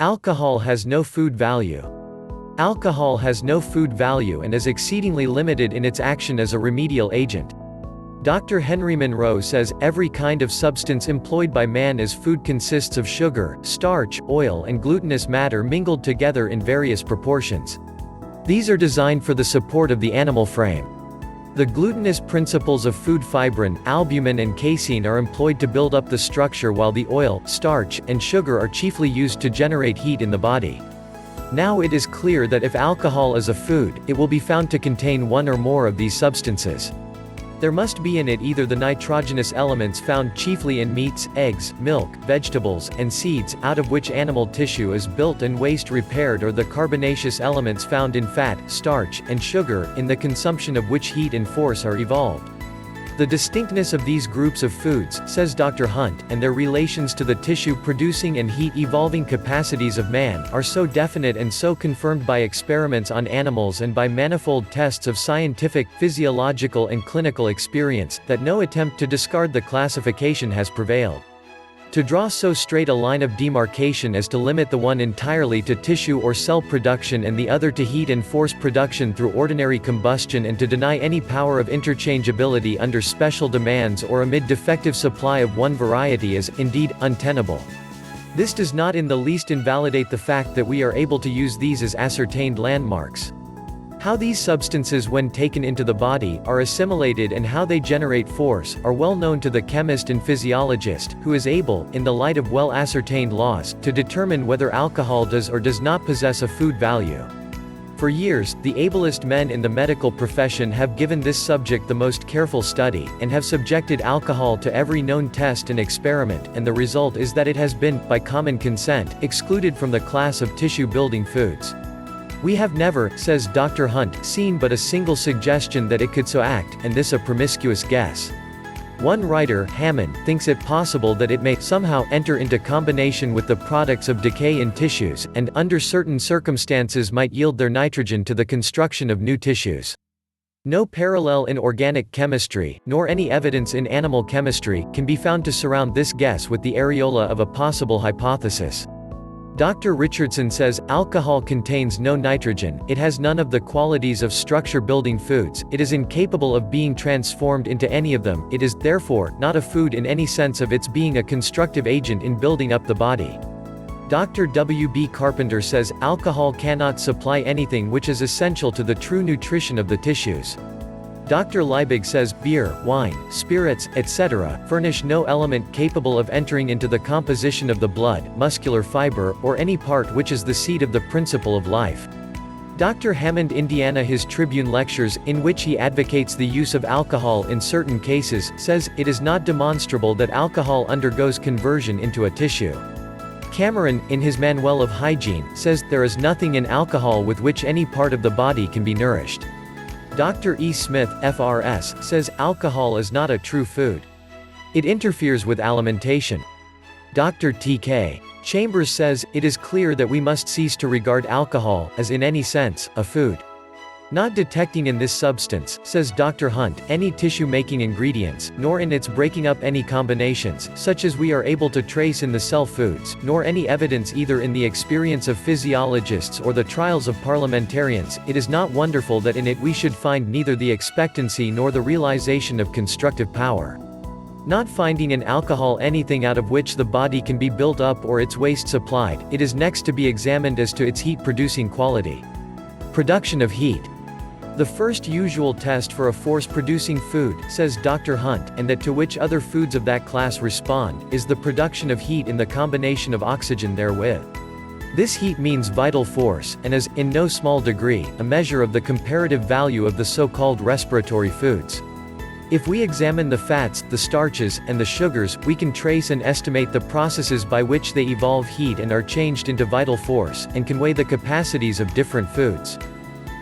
Alcohol has no food value. Alcohol has no food value and is exceedingly limited in its action as a remedial agent. Dr. Henry Monroe says, every kind of substance employed by man as food consists of sugar, starch, oil and glutinous matter mingled together in various proportions. These are designed for the support of the animal frame. The glutinous principles of food fibrine, albumen and casein are employed to build up the structure while the oil, starch, and sugar are chiefly used to generate heat in the body. Now it is clear that if alcohol is a food, it will be found to contain one or more of these substances. There must be in it either the nitrogenous elements found chiefly in meats, eggs, milk, vegetables, and seeds, out of which animal tissue is built and waste repaired, or the carbonaceous elements found in fat, starch, and sugar, in the consumption of which heat and force are evolved. The distinctness of these groups of foods, says Dr. Hunt, and their relations to the tissue-producing and heat-evolving capacities of man, are so definite and so confirmed by experiments on animals and by manifold tests of scientific, physiological and clinical experience, that no attempt to discard the classification has prevailed. To draw so straight a line of demarcation as to limit the one entirely to tissue or cell production and the other to heat and force production through ordinary combustion, and to deny any power of interchangeability under special demands or amid defective supply of one variety is, indeed, untenable. This does not in the least invalidate the fact that we are able to use these as ascertained landmarks. How these substances when taken into the body, are assimilated and how they generate force, are well known to the chemist and physiologist, who is able, in the light of well-ascertained laws, to determine whether alcohol does or does not possess a food value. For years, the ablest men in the medical profession have given this subject the most careful study, and have subjected alcohol to every known test and experiment, and the result is that it has been, by common consent, excluded from the class of tissue-building foods. We have never, says Dr. Hunt, seen but a single suggestion that it could so act, and this a promiscuous guess. One writer, Hammond, thinks it possible that it may somehow enter into combination with the products of decay in tissues, and under certain circumstances might yield their nitrogen to the construction of new tissues. No parallel in organic chemistry, nor any evidence in animal chemistry, can be found to surround this guess with the areola of a possible hypothesis. Dr. Richardson says, alcohol contains no nitrogen, it has none of the qualities of structure-building foods, it is incapable of being transformed into any of them, it is, therefore, not a food in any sense of its being a constructive agent in building up the body. Dr. W. B. Carpenter says, alcohol cannot supply anything which is essential to the true nutrition of the tissues. Dr. Liebig says, beer, wine, spirits, etc., furnish no element capable of entering into the composition of the blood, muscular fiber, or any part which is the seat of the principle of life. Dr. Hammond Indiana his Tribune lectures, in which he advocates the use of alcohol in certain cases, says, it is not demonstrable that alcohol undergoes conversion into a tissue. Cameron, in his Manual of Hygiene, says, there is nothing in alcohol with which any part of the body can be nourished. Dr. E. Smith, FRS, says, alcohol is not a true food. It interferes with alimentation. Dr. T.K. Chambers says, it is clear that we must cease to regard alcohol, as in any sense, a food. Not detecting in this substance, says Dr. Hunt, any tissue-making ingredients, nor in its breaking up any combinations, such as we are able to trace in the cell foods, nor any evidence either in the experience of physiologists or the trials of parliamentarians, it is not wonderful that in it we should find neither the expectancy nor the realization of constructive power. Not finding in alcohol anything out of which the body can be built up or its waste supplied, it is next to be examined as to its heat-producing quality. Production of heat. The first usual test for a force-producing food, says Dr. Hunt, and that to which other foods of that class respond, is the production of heat in the combination of oxygen therewith. This heat means vital force, and is, in no small degree, a measure of the comparative value of the so-called respiratory foods. If we examine the fats, the starches, and the sugars, we can trace and estimate the processes by which they evolve heat and are changed into vital force, and can weigh the capacities of different foods.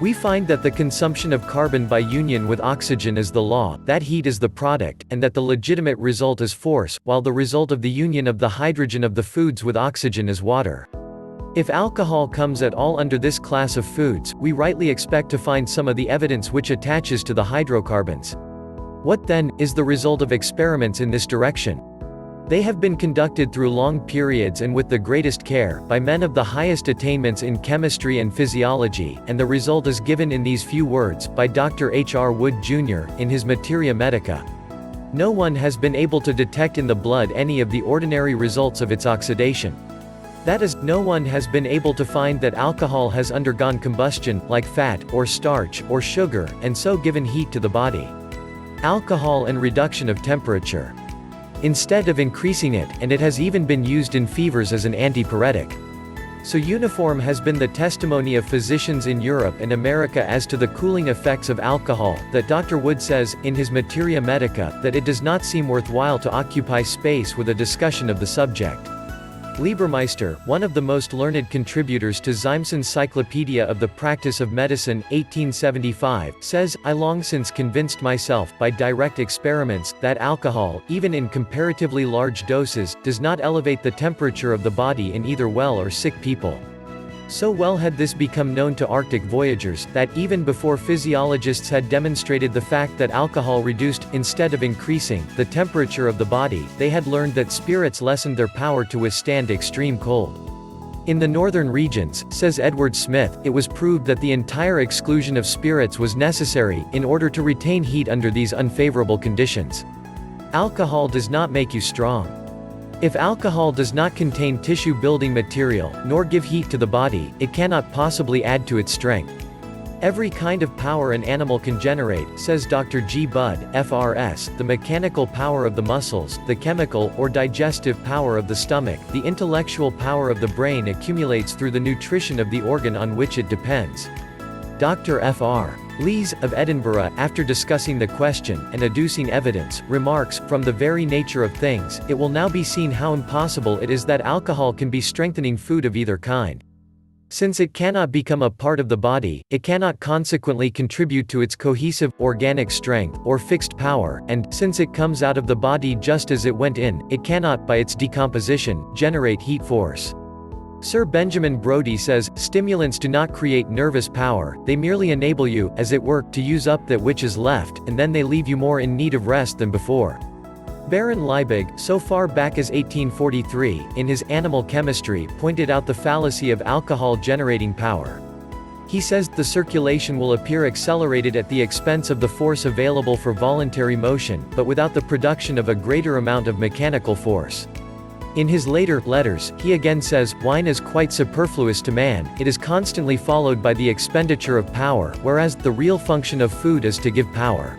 We find that the consumption of carbon by union with oxygen is the law, that heat is the product, and that the legitimate result is force, while the result of the union of the hydrogen of the foods with oxygen is water. If alcohol comes at all under this class of foods, we rightly expect to find some of the evidence which attaches to the hydrocarbons. What then, is the result of experiments in this direction? They have been conducted through long periods and with the greatest care, by men of the highest attainments in chemistry and physiology, and the result is given in these few words, by Dr. H. R. Wood, Jr., in his Materia Medica. No one has been able to detect in the blood any of the ordinary results of its oxidation. That is, no one has been able to find that alcohol has undergone combustion, like fat, or starch, or sugar, and so given heat to the body. Alcohol and reduction of temperature. Instead of increasing it, and it has even been used in fevers as an antipyretic. So uniform has been the testimony of physicians in Europe and America as to the cooling effects of alcohol, that Dr. Wood says, in his Materia Medica, that it does not seem worthwhile to occupy space with a discussion of the subject. Liebermeister, one of the most learned contributors to Ziemson's Cyclopedia of the Practice of Medicine, 1875, says, I long since convinced myself, by direct experiments, that alcohol, even in comparatively large doses, does not elevate the temperature of the body in either well or sick people. So well had this become known to Arctic voyagers, that even before physiologists had demonstrated the fact that alcohol reduced, instead of increasing, the temperature of the body, they had learned that spirits lessened their power to withstand extreme cold. In the northern regions, says Edward Smith, it was proved that the entire exclusion of spirits was necessary, in order to retain heat under these unfavorable conditions. Alcohol does not make you strong. If alcohol does not contain tissue-building material, nor give heat to the body, it cannot possibly add to its strength. Every kind of power an animal can generate, says Dr. G. Budd, FRS, the mechanical power of the muscles, the chemical or digestive power of the stomach, the intellectual power of the brain accumulates through the nutrition of the organ on which it depends. Dr. F.R. Lees, of Edinburgh, after discussing the question, and adducing evidence, remarks, from the very nature of things, it will now be seen how impossible it is that alcohol can be strengthening food of either kind. Since it cannot become a part of the body, it cannot consequently contribute to its cohesive, organic strength, or fixed power, and, since it comes out of the body just as it went in, it cannot, by its decomposition, generate heat force. Sir Benjamin Brodie says, stimulants do not create nervous power, they merely enable you, as it were, to use up that which is left, and then they leave you more in need of rest than before. Baron Liebig, so far back as 1843, in his Animal Chemistry, pointed out the fallacy of alcohol generating power. He says, the circulation will appear accelerated at the expense of the force available for voluntary motion, but without the production of a greater amount of mechanical force. In his later letters, he again says, wine is quite superfluous to man, it is constantly followed by the expenditure of power, whereas, the real function of food is to give power.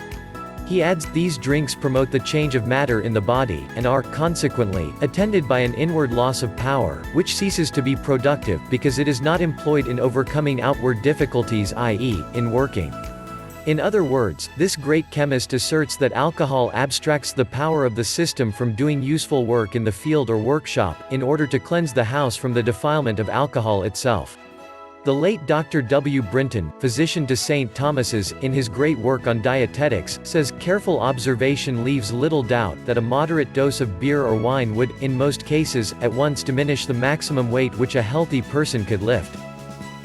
He adds, these drinks promote the change of matter in the body, and are, consequently, attended by an inward loss of power, which ceases to be productive, because it is not employed in overcoming outward difficulties, i.e., in working. In other words, this great chemist asserts that alcohol abstracts the power of the system from doing useful work in the field or workshop, in order to cleanse the house from the defilement of alcohol itself. The late Dr. W. Brinton, physician to St. Thomas's, in his great work on dietetics, says, careful observation leaves little doubt that a moderate dose of beer or wine would, in most cases, at once diminish the maximum weight which a healthy person could lift.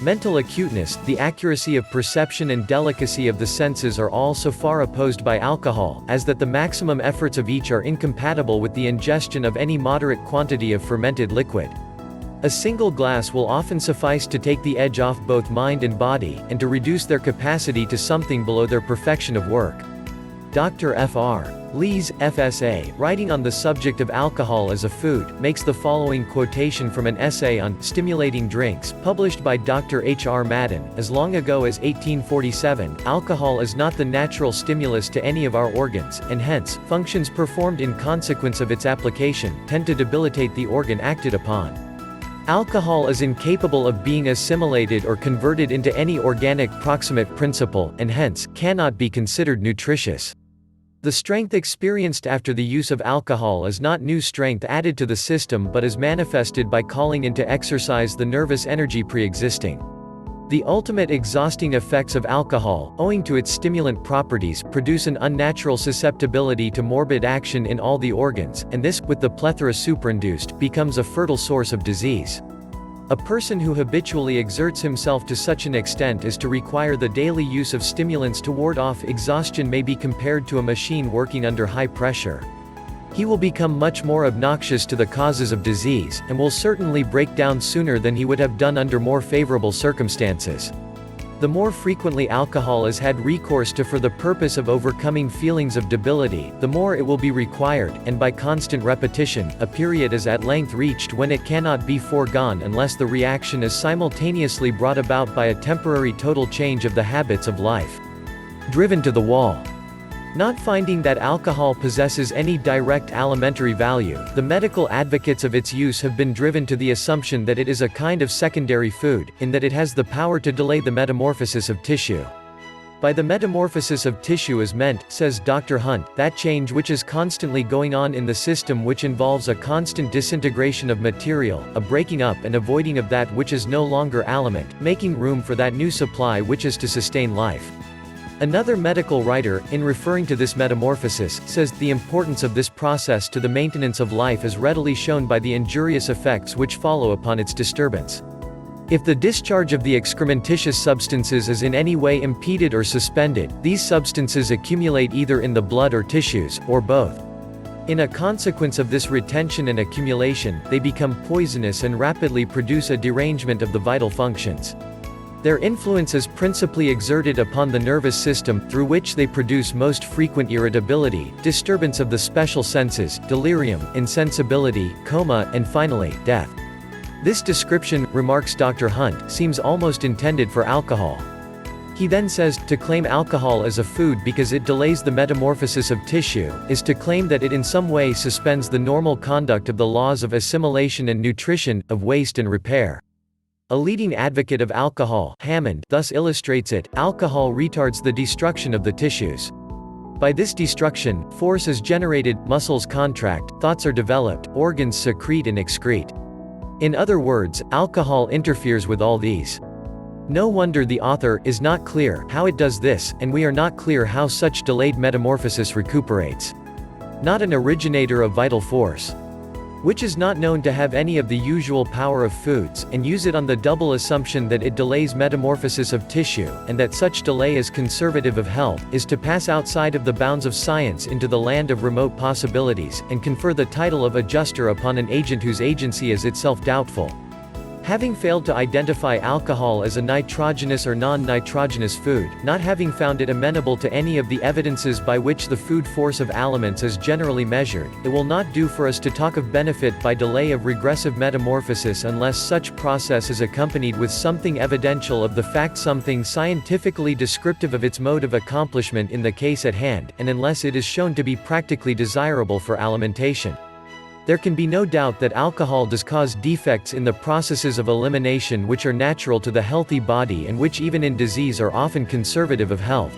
Mental acuteness, the accuracy of perception and delicacy of the senses are all so far opposed by alcohol, as that the maximum efforts of each are incompatible with the ingestion of any moderate quantity of fermented liquid. A single glass will often suffice to take the edge off both mind and body, and to reduce their capacity to something below their perfection of work. Dr. F.R. Lees, FSA, writing on the subject of alcohol as a food, makes the following quotation from an essay on stimulating drinks, published by Dr. H. R. Madden, as long ago as 1847, alcohol is not the natural stimulus to any of our organs, and hence, functions performed in consequence of its application, tend to debilitate the organ acted upon. Alcohol is incapable of being assimilated or converted into any organic proximate principle, and hence, cannot be considered nutritious. The strength experienced after the use of alcohol is not new strength added to the system but is manifested by calling into exercise the nervous energy pre-existing. The ultimate exhausting effects of alcohol, owing to its stimulant properties, produce an unnatural susceptibility to morbid action in all the organs, and this, with the plethora superinduced, becomes a fertile source of disease. A person who habitually exerts himself to such an extent as to require the daily use of stimulants to ward off exhaustion may be compared to a machine working under high pressure. He will become much more obnoxious to the causes of disease, and will certainly break down sooner than he would have done under more favorable circumstances. The more frequently alcohol is had recourse to for the purpose of overcoming feelings of debility, the more it will be required, and by constant repetition, a period is at length reached when it cannot be foregone unless the reaction is simultaneously brought about by a temporary total change of the habits of life. Driven to the wall. Not finding that alcohol possesses any direct alimentary value, the medical advocates of its use have been driven to the assumption that it is a kind of secondary food, in that it has the power to delay the metamorphosis of tissue. By the metamorphosis of tissue is meant, says Dr. Hunt, that change which is constantly going on in the system which involves a constant disintegration of material, a breaking up and avoiding of that which is no longer aliment, making room for that new supply which is to sustain life. Another medical writer, in referring to this metamorphosis, says, the importance of this process to the maintenance of life is readily shown by the injurious effects which follow upon its disturbance. If the discharge of the excrementitious substances is in any way impeded or suspended, these substances accumulate either in the blood or tissues, or both. In a consequence of this retention and accumulation, they become poisonous and rapidly produce a derangement of the vital functions. Their influence is principally exerted upon the nervous system, through which they produce most frequent irritability, disturbance of the special senses, delirium, insensibility, coma, and finally, death. This description, remarks Dr. Hunt, seems almost intended for alcohol. He then says, to claim alcohol as a food because it delays the metamorphosis of tissue, is to claim that it in some way suspends the normal conduct of the laws of assimilation and nutrition, of waste and repair. A leading advocate of alcohol, Hammond, thus illustrates it: alcohol retards the destruction of the tissues. By this destruction, force is generated, muscles contract, thoughts are developed, organs secrete and excrete. In other words, alcohol interferes with all these. No wonder the author is not clear how it does this, and we are not clear how such delayed metamorphosis recuperates. Not an originator of vital force, which is not known to have any of the usual power of foods, and use it on the double assumption that it delays metamorphosis of tissue, and that such delay is conservative of health, is to pass outside of the bounds of science into the land of remote possibilities, and confer the title of adjuster upon an agent whose agency is itself doubtful. Having failed to identify alcohol as a nitrogenous or non-nitrogenous food, not having found it amenable to any of the evidences by which the food force of aliments is generally measured, it will not do for us to talk of benefit by delay of regressive metamorphosis unless such process is accompanied with something evidential of the fact, something scientifically descriptive of its mode of accomplishment in the case at hand, and unless it is shown to be practically desirable for alimentation. There can be no doubt that alcohol does cause defects in the processes of elimination which are natural to the healthy body and which even in disease are often conservative of health.